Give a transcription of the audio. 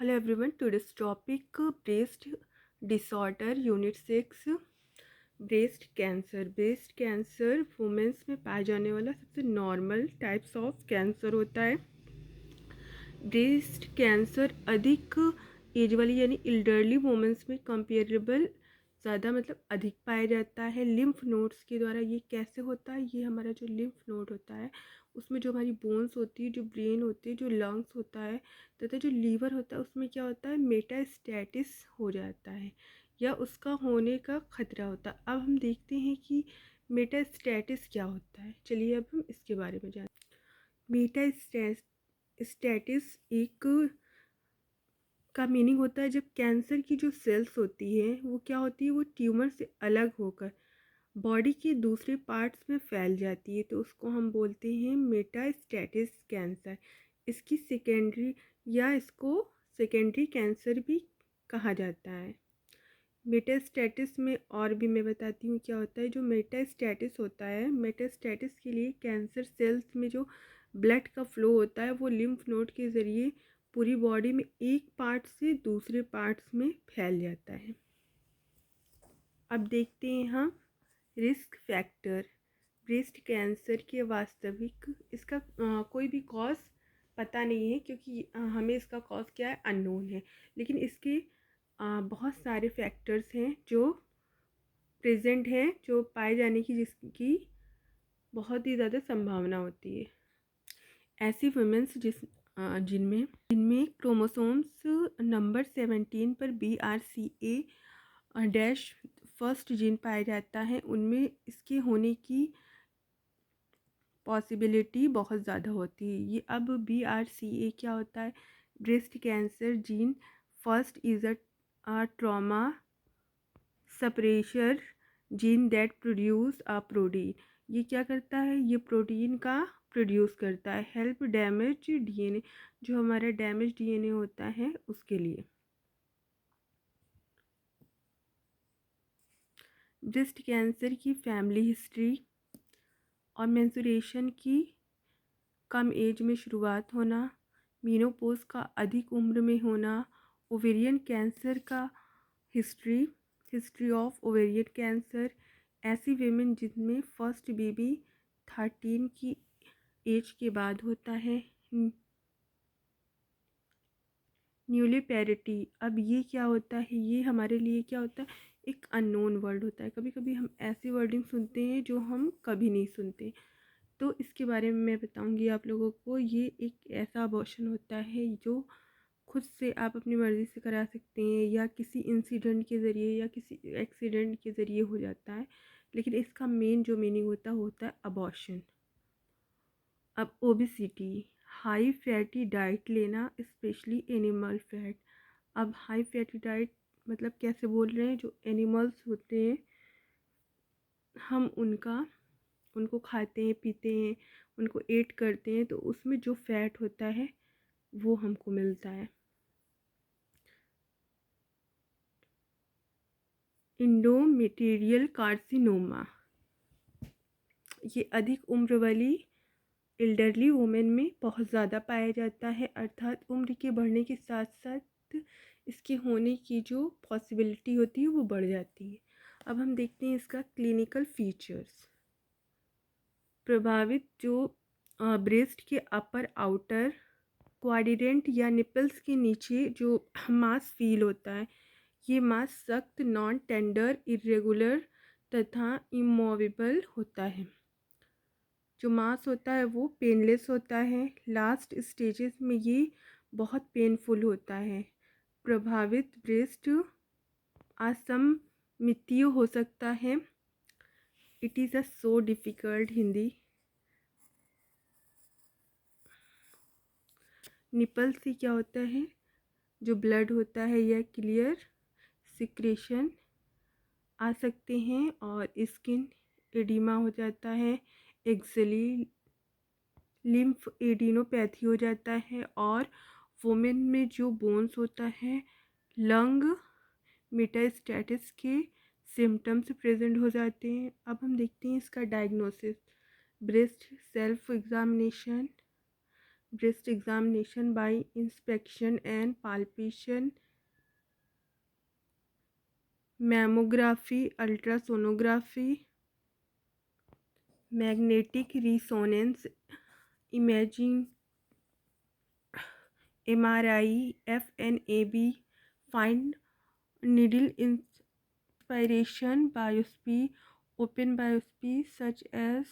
Hello everyone, today's topic breast disorder unit 6 breast cancer. Breast cancer women's में पाया जाने वाला सबसे नॉर्मल टाइप्स ऑफ कैंसर होता है। ब्रेस्ट कैंसर अधिक एज वाली यानी एल्डरली वुमेंस में कंपेरेबल ज़्यादा अधिक पाया जाता है। लिम्फ नोड्स के द्वारा ये कैसे होता है, ये हमारा जो लिम्फ नोड होता है उसमें जो हमारी बोन्स होती है, जो ब्रेन होती है, जो लंग्स होता है तथा जो लीवर होता है उसमें क्या होता है, मेटास्टेटिस हो जाता है या उसका होने का खतरा होता है। अब हम देखते हैं कि मेटास्टेटिस क्या होता है। चलिए अब हम इसके बारे में जानते हैं। मेटास्टेटिस एक का मीनिंग होता है जब कैंसर की जो सेल्स होती है वो क्या होती है, वो ट्यूमर से अलग होकर बॉडी के दूसरे पार्ट्स में फैल जाती है, तो उसको हम बोलते हैं मेटास्टेटिस कैंसर। इसकी सेकेंडरी या इसको सेकेंडरी कैंसर भी कहा जाता है। मेटास्टेटिस में और भी मैं बताती हूँ क्या होता है। जो मेटास्टेटिस होता है, मेटास्टेटिस के लिए कैंसर सेल्स में जो ब्लड का फ्लो होता है वो लिम्फ नोड के ज़रिए पूरी बॉडी में एक पार्ट से दूसरे पार्ट्स में फैल जाता है। अब देखते हैं हम रिस्क फैक्टर। ब्रेस्ट कैंसर के वास्तविक इसका कोई भी कॉज पता नहीं है, क्योंकि हमें इसका कॉज क्या है अननोन है, लेकिन इसके बहुत सारे फैक्टर्स हैं जो प्रेजेंट हैं, जो पाए जाने की जिसकी बहुत ही ज़्यादा संभावना होती है। ऐसी वुमेन्स जिनमें क्रोमोसोम्स नंबर 17 पर BRCA डैश फर्स्ट जीन पाया जाता है, उनमें इसके होने की पॉसिबिलिटी बहुत ज़्यादा होती है। ये अब BRCA क्या होता है, breast cancer gene first is a trauma suppressor gene that produce a protein. ये क्या करता है, ये प्रोटीन का प्रोड्यूस करता है, हेल्प डैमेज DNA, जो हमारा डैमेज DNA होता है उसके लिए। ब्रेस्ट कैंसर की फैमिली हिस्ट्री और मेंस्ट्रुएशन की कम एज में शुरुआत होना, मीनोपॉज का अधिक उम्र में होना, ओवेरियन कैंसर का हिस्ट्री ऑफ ओवेरियन कैंसर, ऐसी वीमेन जिनमें फर्स्ट बेबी 13 की एज के बाद होता है, न्यूलिपेरिटी। अब ये क्या होता है, ये हमारे लिए क्या होता है, एक अननोन वर्ड होता है। कभी कभी हम ऐसी वर्डिंग सुनते हैं जो हम कभी नहीं सुनते, तो इसके बारे में मैं बताऊंगी आप लोगों को। ये एक ऐसा अबॉर्शन होता है जो खुद से आप अपनी मर्ज़ी से करा सकते हैं या किसी इंसिडेंट के ज़रिए या किसी एक्सीडेंट के ज़रिए हो जाता है, लेकिन इसका मेन जो मीनिंग होता है अबॉर्शन। अब ओबेसिटी, हाई फैटी डाइट लेना, स्पेशली एनिमल फैट। अब हाई फैटी डाइट कैसे बोल रहे हैं, जो एनिमल्स होते हैं हम उनको खाते हैं, पीते हैं, उनको एट करते हैं, तो उसमें जो फैट होता है वो हमको मिलता है। इंडोमेटेरियल कार्सिनोमा, ये अधिक उम्र वाली एल्डरली वुमेन में बहुत ज़्यादा पाया जाता है, अर्थात उम्र के बढ़ने के साथ साथ इसके होने की जो पॉसिबिलिटी होती है वो बढ़ जाती है। अब हम देखते हैं इसका क्लिनिकल फीचर्स। प्रभावित जो ब्रेस्ट के अपर आउटर क्वाड्रेंट या निपल्स के नीचे जो मांस फील होता है, ये मांस सख्त, नॉन टेंडर, इरेगुलर तथा इमूवेबल होता है। जो मांस होता है वो पेनलेस होता है। लास्ट स्टेजेस में ये बहुत पेनफुल होता है। प्रभावित ब्रेस्ट असममितीय हो सकता है। It is a so difficult Hindi. Nipple से क्या होता है, जो ब्लड होता है या क्लियर सिक्रेशन आ सकते हैं, और स्किन एडिमा हो जाता है, एक्सली लिम्फ एडिनोपैथी हो जाता है, और वुमेन में जो बोन्स होता है लंग मेटास्टेटिस के सिम्टम्स प्रेजेंट हो जाते हैं। अब हम देखते हैं इसका diagnosis. Breast self examination, breast examination by inspection and palpation, mammography, ultrasonography, magnetic resonance imaging, MRI, FNAB, fine needle inspiration biopsy, open biopsy such as